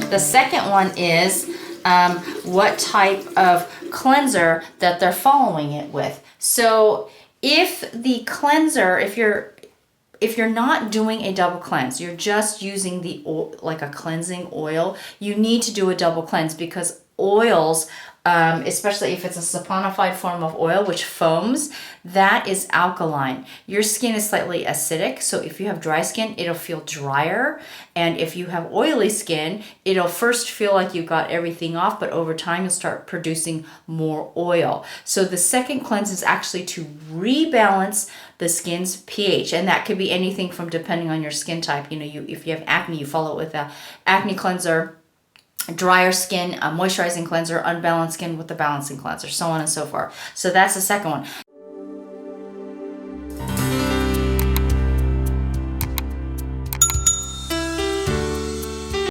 The second one is what type of cleanser that they're following it with. So if the cleanser, if you're not doing a double cleanse, you're just using the oil, like a cleansing oil, you need to do a double cleanse, because oils, especially if it's a saponified form of oil which foams, that is alkaline. Your skin is slightly acidic, so if you have dry skin, it'll feel drier, and if you have oily skin, it'll first feel like you got everything off, but over time you'll start producing more oil. So the second cleanse is actually to rebalance the skin's pH, and that could be anything from, depending on your skin type. You know, if you have acne, you follow it with a acne cleanser. Drier skin, a moisturizing cleanser. Unbalanced skin with a balancing cleanser, so on and so forth. So that's the second one.